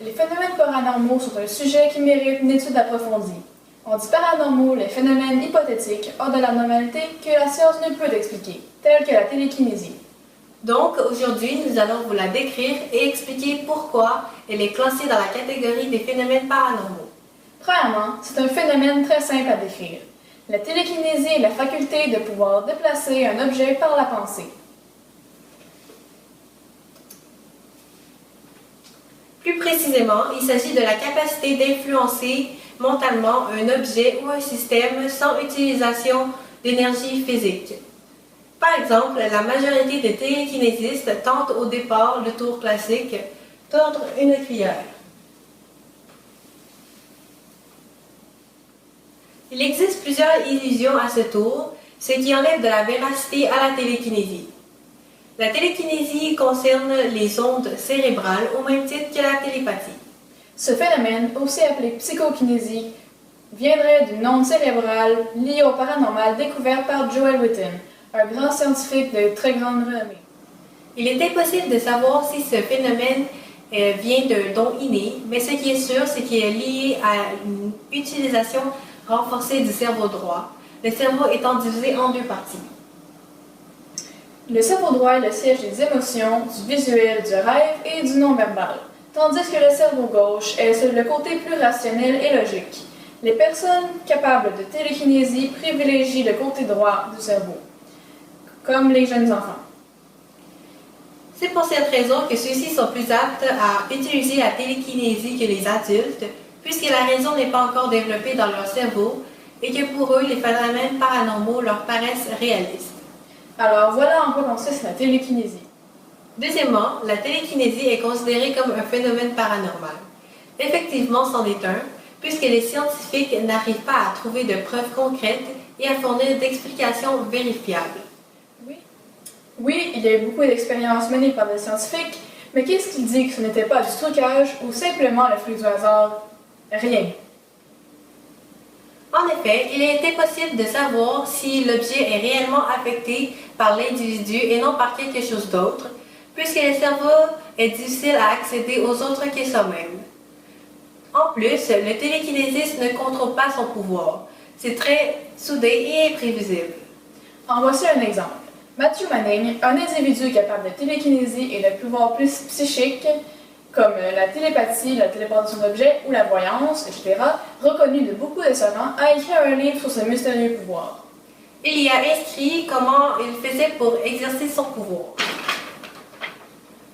Les phénomènes paranormaux sont un sujet qui mérite une étude approfondie. On dit paranormaux les phénomènes hypothétiques hors de la normalité que la science ne peut expliquer, tels que la télékinésie. Donc, aujourd'hui, nous allons vous la décrire et expliquer pourquoi elle est classée dans la catégorie des phénomènes paranormaux. Premièrement, c'est un phénomène très simple à décrire. La télékinésie est la faculté de pouvoir déplacer un objet par la pensée. Plus précisément, il s'agit de la capacité d'influencer mentalement un objet ou un système sans utilisation d'énergie physique. Par exemple, la majorité des télékinésistes tentent au départ le tour classique, tordre une cuillère. Il existe plusieurs illusions à ce tour, ce qui enlève de la véracité à la télékinésie. La télékinésie concerne les ondes cérébrales au même titre que la télépathie. Ce phénomène, aussi appelé psychokinésie, viendrait d'une onde cérébrale liée au paranormal découverte par Joel Witton, un grand scientifique de très grande renommée. Il est impossible de savoir si ce phénomène vient d'un don inné, mais ce qui est sûr, c'est qu'il est lié à une utilisation renforcée du cerveau droit, le cerveau étant divisé en deux parties. Le cerveau droit est le siège des émotions, du visuel, du rêve et du non-verbal, tandis que le cerveau gauche est le côté plus rationnel et logique. Les personnes capables de télékinésie privilégient le côté droit du cerveau, comme les jeunes enfants. C'est pour cette raison que ceux-ci sont plus aptes à utiliser la télékinésie que les adultes, puisque la raison n'est pas encore développée dans leur cerveau et que pour eux, les phénomènes paranormaux leur paraissent réalistes. Alors voilà en quoi consiste la télékinésie. Deuxièmement, la télékinésie est considérée comme un phénomène paranormal. Effectivement, c'en est un, puisque les scientifiques n'arrivent pas à trouver de preuves concrètes et à fournir d'explications vérifiables. Oui, il y a eu beaucoup d'expériences menées par des scientifiques, mais qu'est-ce qui dit que ce n'était pas du trucage ou simplement le fruit du hasard? Rien. En effet, il est impossible de savoir si l'objet est réellement affecté par l'individu et non par quelque chose d'autre, puisque le cerveau est difficile à accéder aux autres que soi-même. En plus, le télékinésiste ne contrôle pas son pouvoir. C'est très soudé et imprévisible. En voici un exemple. Matthew Manning, un individu capable de télékinésie et de pouvoirs plus psychiques, comme la télépathie, la téléportation d'objets ou la voyance, etc., reconnu de beaucoup de savants, a écrit un livre sur ce mystérieux pouvoir. Il y a inscrit comment il faisait pour exercer son pouvoir.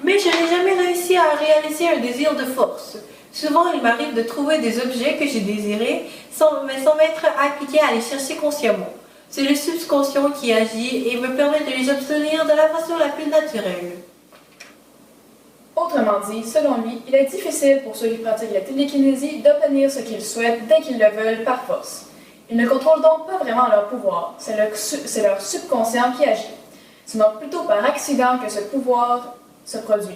Mais je n'ai jamais réussi à réaliser un désir de force. Souvent, il m'arrive de trouver des objets que j'ai désirés, mais sans m'être appliqué à les chercher consciemment. C'est le subconscient qui agit et me permet de les obtenir de la façon la plus naturelle. Autrement dit, selon lui, il est difficile pour ceux qui pratiquent la télékinésie d'obtenir ce qu'ils souhaitent dès qu'ils le veulent par force. Ils ne contrôlent donc pas vraiment leur pouvoir, c'est leur subconscient qui agit. C'est donc plutôt par accident que ce pouvoir se produit.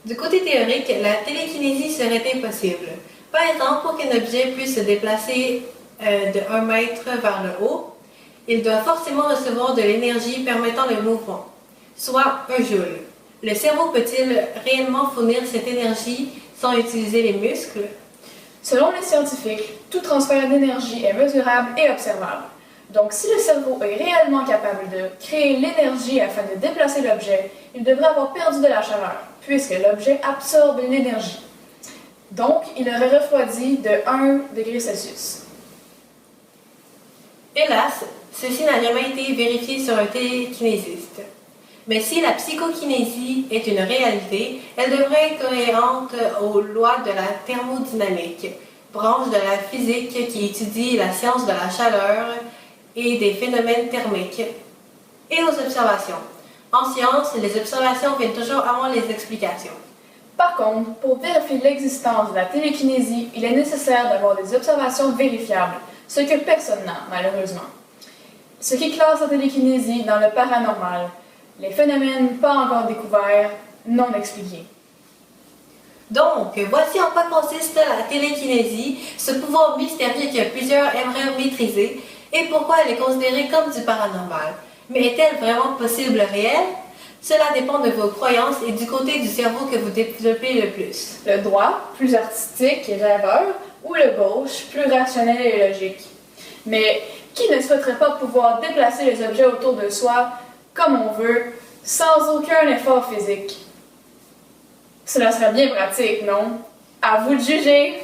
Du côté théorique, la télékinésie serait impossible. Par exemple, pour qu'un objet puisse se déplacer de 1 mètre vers le haut, il doit forcément recevoir de l'énergie permettant le mouvement, soit 1 joule. Le cerveau peut-il réellement fournir cette énergie sans utiliser les muscles? Selon les scientifiques, tout transfert d'énergie est mesurable et observable. Donc, si le cerveau est réellement capable de créer l'énergie afin de déplacer l'objet, il devrait avoir perdu de la chaleur, puisque l'objet absorbe l'énergie. Donc, il aurait refroidi de 1 degré Celsius. Hélas, ceci n'a jamais été vérifié sur un télékinésiste. Mais si la psychokinésie est une réalité, elle devrait être cohérente aux lois de la thermodynamique, branche de la physique qui étudie la science de la chaleur et des phénomènes thermiques, et aux observations. En science, les observations viennent toujours avant les explications. Par contre, pour vérifier l'existence de la télékinésie, il est nécessaire d'avoir des observations vérifiables, ce que personne n'a, malheureusement. Ce qui classe la télékinésie dans le paranormal, les phénomènes pas encore découverts, non expliqués. Donc, voici en quoi consiste la télékinésie, ce pouvoir mystérieux que plusieurs aimeraient maîtriser, et pourquoi elle est considérée comme du paranormal. Mais est-elle vraiment possible réelle? Cela dépend de vos croyances et du côté du cerveau que vous développez le plus. Le droit, plus artistique et rêveur, ou le gauche, plus rationnel et logique. Mais qui ne souhaiterait pas pouvoir déplacer les objets autour de soi comme on veut, sans aucun effort physique? Cela serait bien pratique, non? À vous de juger!